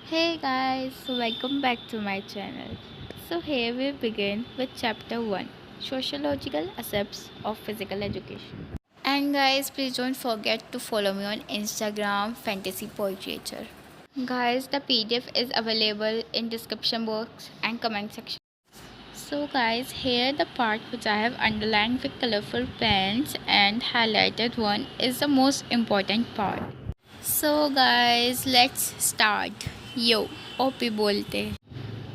Hey guys, welcome back to my channel. So here we begin with chapter 1, Sociological Accepts of Physical Education. And guys, please don't forget to follow me on Instagram Fantasy Poetry. Guys, the PDF is available in description box and comment section. So guys, here the part which I have underlined with colorful pens and highlighted one is the most important part. So guys, let's start. Yo, OP bolte.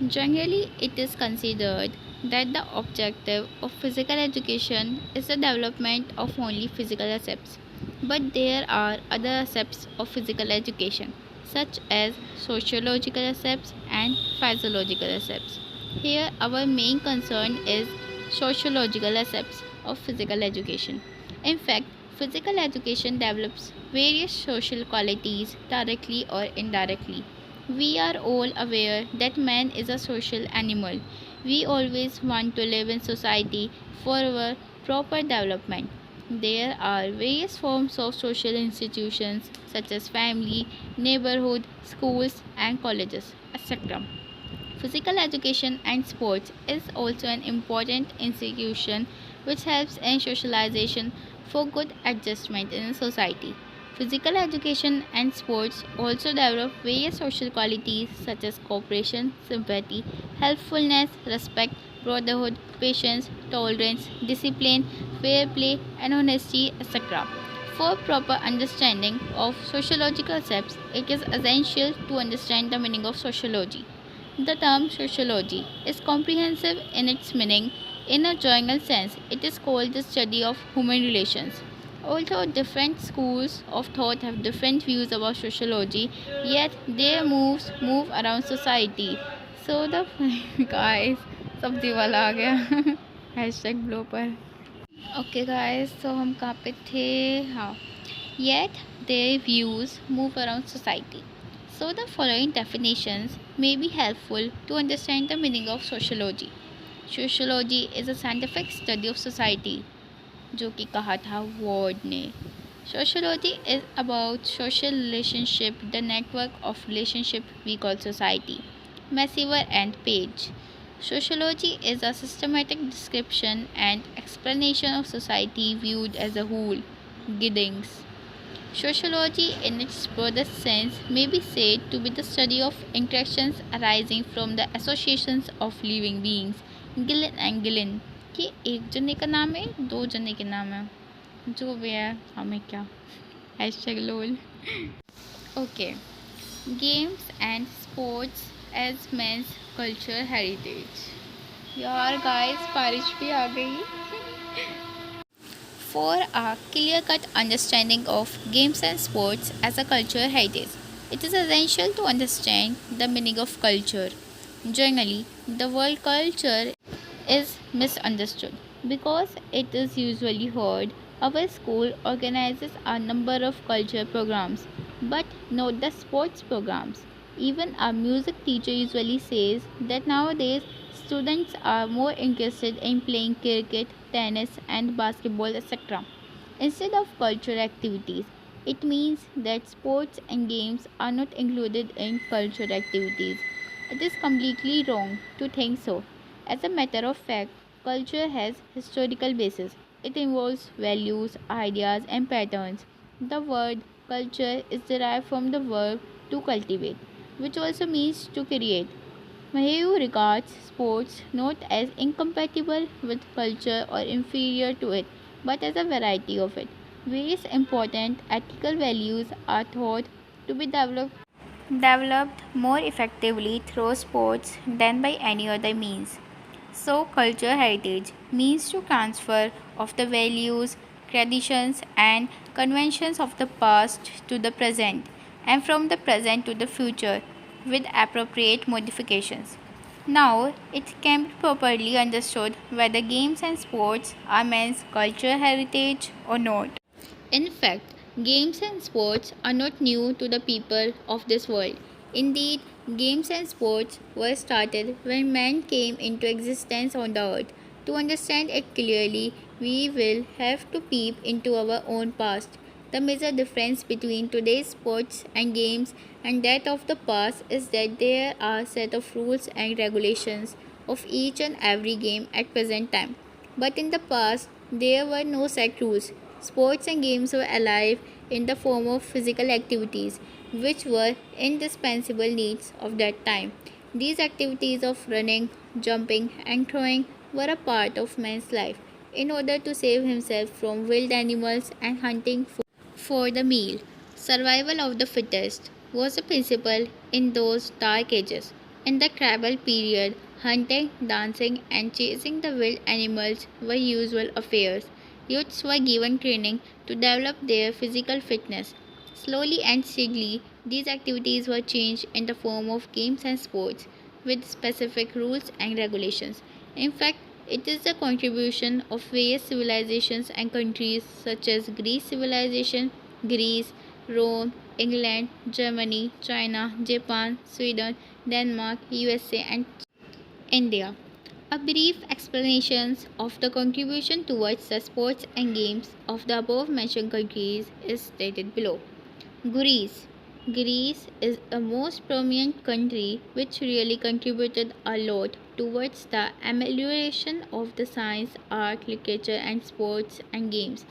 Generally, it is considered that the objective of physical education is the development of only physical aspects. But there are other aspects of physical education, such as sociological aspects and physiological aspects. Here, our main concern is sociological aspects of physical education. In fact, physical education develops various social qualities directly or indirectly. We are all aware that man is a social animal. We always want to live in society for our proper development. There are various forms of social institutions such as family, neighborhood, schools, and colleges, etc. Physical education and sports is also an important institution which helps in socialization for good adjustment in society. Physical education and sports also develop various social qualities such as cooperation, sympathy, helpfulness, respect, brotherhood, patience, tolerance, discipline, fair play, and honesty, etc. For proper understanding of sociological concepts, it is essential to understand the meaning of sociology. The term sociology is comprehensive in its meaning. In a general sense, it is called the study of human relations. Although different schools of thought have different views about sociology, yet their moves move around society. So the guys, सब्जी वाला आ गया hashtag blow पर okay guys तो हम कहाँ पे थे हाँ yet their views move around society. So the following definitions may be helpful to understand the meaning of sociology. Sociology is a scientific study of society, जो कि कहा था Ward ने. Sociology is about social relationship, the network of relationship we call society. Messiver and Page. Sociology is a systematic description and explanation of society viewed as a whole. Giddings. Sociology, in its broadest sense, may be said to be the study of interactions arising from the associations of living beings. Gillen and Gillen कि एक जने का नाम है दो जने के नाम है जो भी है हमें क्या hashtag lol okay games and sports as men's culture heritage यार गाइस बारिश भी आ गई For a clear cut understanding of games and sports as a cultural heritage, it is essential to understand the meaning of culture. Generally, the word culture is misunderstood because it is usually heard our school organizes a number of culture programs but not the sports programs. Even a music teacher usually says that nowadays students are more interested in playing cricket, tennis, and basketball, etc. instead of cultural activities. It means that sports and games are not included in cultural activities. It is completely wrong to think so. As a matter of fact, culture has historical basis. It involves values, ideas, and patterns. The word culture is derived from the verb to cultivate, which also means to create. Mayhew regards sports not as incompatible with culture or inferior to it, but as a variety of it. Various important ethical values are thought to be developed more effectively through sports than by any other means. So, cultural heritage means to transfer of the values, traditions, and conventions of the past to the present, and from the present to the future with appropriate modifications. Now, it can be properly understood whether games and sports are men's cultural heritage or not. In fact, games and sports are not new to the people of this world. Indeed, games and sports were started when man came into existence on the earth. To understand it clearly, we will have to peep into our own past. The major difference between today's sports and games and that of the past is that there are a set of rules and regulations of each and every game at present time. But in the past, there were no set rules. Sports and games were alive in the form of physical activities, which were indispensable needs of that time. These activities of running, jumping, and throwing were a part of man's life in order to save himself from wild animals and hunting for the meal. Survival of the fittest was a principle in those dark ages. In the tribal period, hunting, dancing, and chasing the wild animals were usual affairs. Youths were given training to develop their physical fitness. Slowly and steadily, these activities were changed in the form of games and sports with specific rules and regulations. In fact, it is the contribution of various civilizations and countries such as Greece, Rome, England, Germany, China, Japan, Sweden, Denmark, USA, and India. A brief explanation of the contribution towards the sports and games of the above mentioned countries is stated below. Greece. Greece is a most prominent country which really contributed a lot towards the amelioration of the science, art, literature, and sports and games.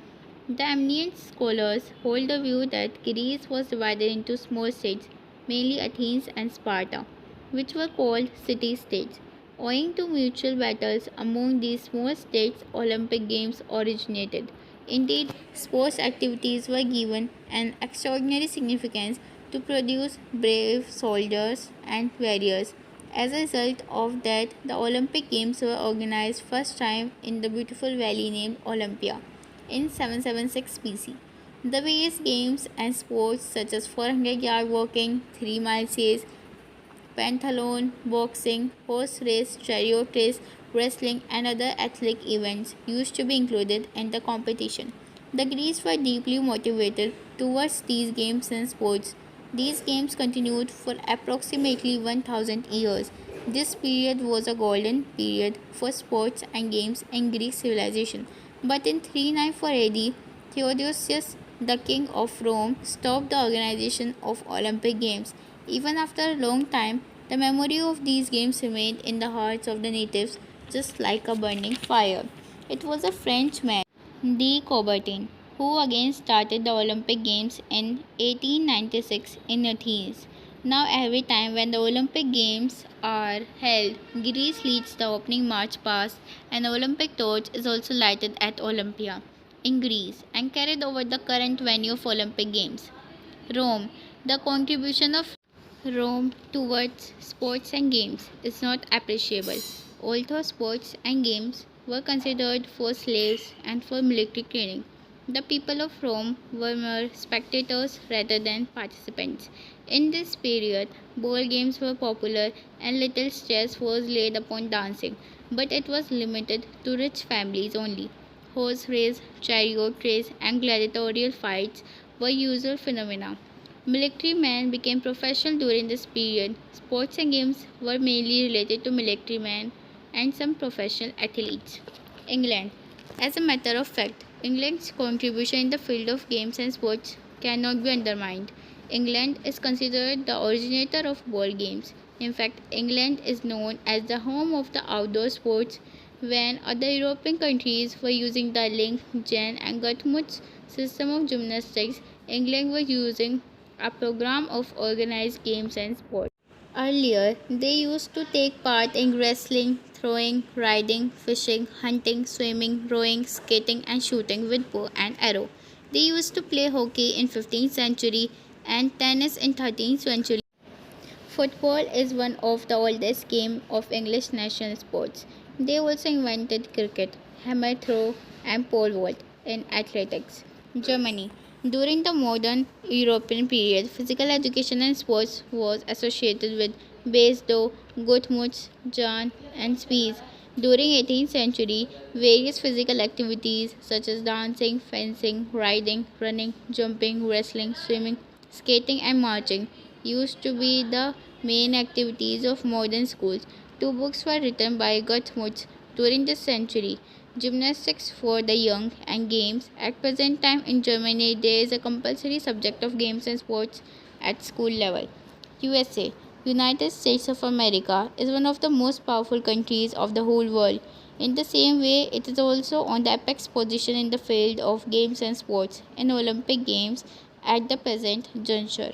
The eminent scholars hold the view that Greece was divided into small states, mainly Athens and Sparta, which were called city-states. Owing to mutual battles among these small states, Olympic Games originated. Indeed, sports activities were given an extraordinary significance to produce brave soldiers and warriors. As a result of that, the Olympic Games were organized first time in the beautiful valley named Olympia in 776 BC. The various games and sports such as 400-yard walking, 3-mile chase, pentathlon, boxing, horse race, chariot race, wrestling, and other athletic events used to be included in the competition. The Greeks were deeply motivated towards these games and sports. These games continued for approximately 1000 years. This period was a golden period for sports and games in Greek civilization. But in 394 AD, Theodosius, the king of Rome, stopped the organization of Olympic Games. Even after a long time, the memory of these games remained in the hearts of the natives just like a burning fire. It was a Frenchman, de Coubertin, who again started the Olympic Games in 1896 in Athens. Now every time when the Olympic Games are held, Greece leads the opening march past. An Olympic torch is also lighted at Olympia in Greece and carried over the current venue of Olympic Games. Rome. The contribution of Rome towards sports and games is not appreciable. Although sports and games were considered for slaves and for military training, the people of Rome were more spectators rather than participants. In this period, ball games were popular and little stress was laid upon dancing, but it was limited to rich families only. Horse race, chariot race, and gladiatorial fights were usual phenomena. Military men became professional during this period. Sports and games were mainly related to military men and some professional athletes. England. As a matter of fact, England's contribution in the field of games and sports cannot be undermined. England is considered the originator of ball games. In fact, England is known as the home of the outdoor sports. When other European countries were using the Link, Jen, and Guttmuth's system of gymnastics, England was using a program of organized games and sports. Earlier, they used to take part in wrestling, throwing, riding, fishing, hunting, swimming, rowing, skating, and shooting with bow and arrow. They used to play hockey in 15th century and tennis in 13th century. Football is one of the oldest game of English national sports. They also invented cricket, hammer throw, and pole vault in athletics. Germany. During the modern European period, physical education and sports was associated with Beesdo, Guttmuth, Jahn, and Spies. During 18th century, various physical activities such as dancing, fencing, riding, running, jumping, wrestling, swimming, skating, and marching used to be the main activities of modern schools. Two books were written by Guttmuth during this century, gymnastics for the young, and games. At present time in Germany, there is a compulsory subject of games and sports at school level. USA, United States of America, is one of the most powerful countries of the whole world. In the same way, it is also on the apex position in the field of games and sports in Olympic Games at the present juncture.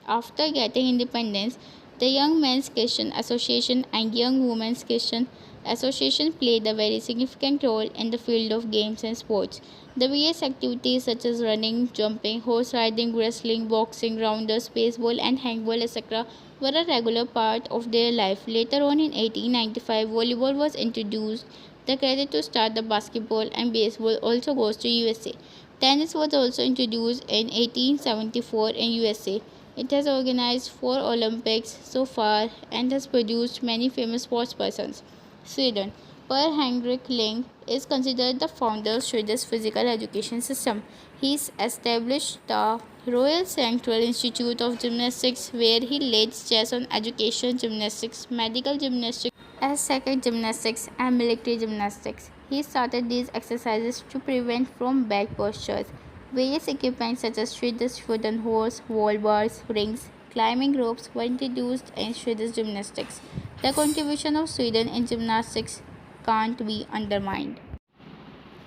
After getting independence, the Young Men's Christian Association and Young Women's Christian Association played a very significant role in the field of games and sports. The various activities such as running, jumping, horse riding, wrestling, boxing, rounders, baseball, and handball, etc., were a regular part of their life. Later on in 1895, volleyball was introduced. The credit to start the basketball and baseball also goes to USA. Tennis was also introduced in 1874 in USA. It has organized 4 Olympics so far and has produced many famous sportspersons. Sweden. Per-Henrik Ling is considered the founder of Sweden's physical education system. He established the Royal Central Institute of Gymnastics, where he laid stress on education gymnastics, medical gymnastics, ascetic gymnastics, and military gymnastics. He started these exercises to prevent from bad postures. Various equipment such as Swedish wooden horse, wall bars, rings, climbing ropes were introduced in Swedish gymnastics. The contribution of Sweden in gymnastics can't be undermined.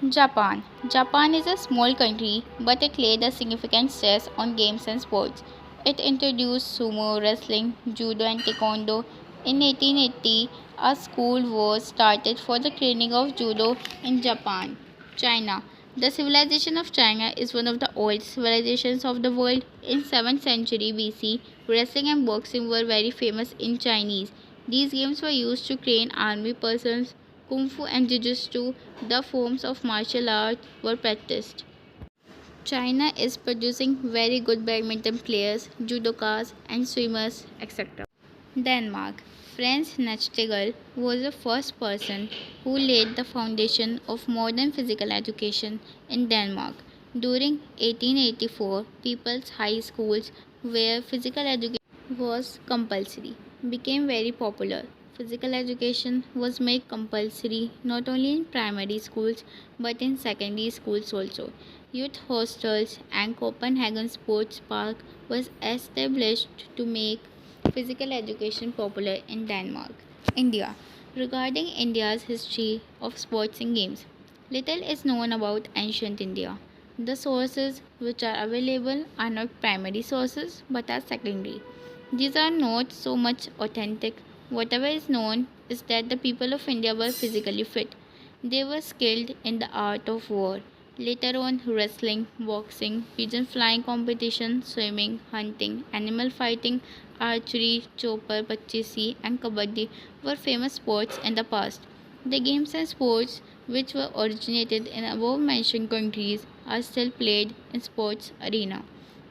Japan. Japan is a small country, but it laid a significant stress on games and sports. It introduced sumo wrestling, judo, and taekwondo. In 1880, a school was started for the training of judo in Japan. China. The civilization of China is one of the oldest civilizations of the world. In 7th century BC, wrestling and boxing were very famous in Chinese. These games were used to train army persons. Kung Fu and Jiu-Jitsu, the forms of martial art, were practiced. China is producing very good badminton players, judokas, and swimmers, etc. Denmark. Franz Nachtigal was the first person who laid the foundation of modern physical education in Denmark. During 1884, people's high schools where physical education was compulsory became very popular. Physical education was made compulsory not only in primary schools but in secondary schools also. Youth hostels and Copenhagen Sports Park was established to make physical education popular in Denmark. India. Regarding India's history of sports and games, little is known about ancient India. The sources which are available are not primary sources but are secondary. These are not so much authentic. Whatever is known is that the people of India were physically fit. They were skilled in the art of war. Later on, wrestling, boxing, pigeon flying competition, swimming, hunting, animal fighting, archery, chopper, pachisi, and kabaddi were famous sports in the past. The games and sports which were originated in above mentioned countries are still played in sports arena.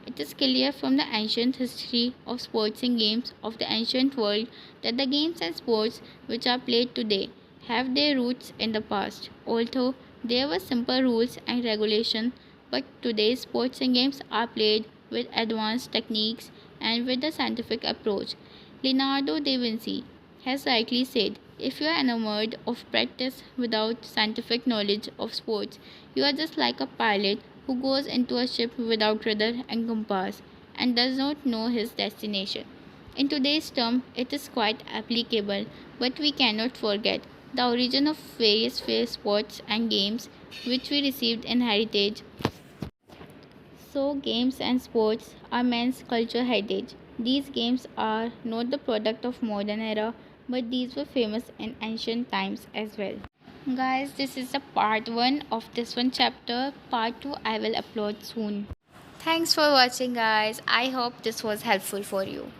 It is clear from the ancient history of sports and games of the ancient world that the games and sports which are played today have their roots in the past. Although there were simple rules and regulations, but today's sports and games are played with advanced techniques and with a scientific approach. Leonardo da Vinci has rightly said, if you are enamored of practice without scientific knowledge of sports, you are just like a pilot who goes into a ship without rudder and compass and does not know his destination. In today's term, it is quite applicable, but we cannot forget the origin of various sports and games which we received in heritage. So, games and sports are man's culture heritage. These games are not the product of modern era, but these were famous in ancient times as well. Guys, this is the part 1 of this one chapter. Part 2 I will upload soon. Thanks for watching, guys. I hope this was helpful for you.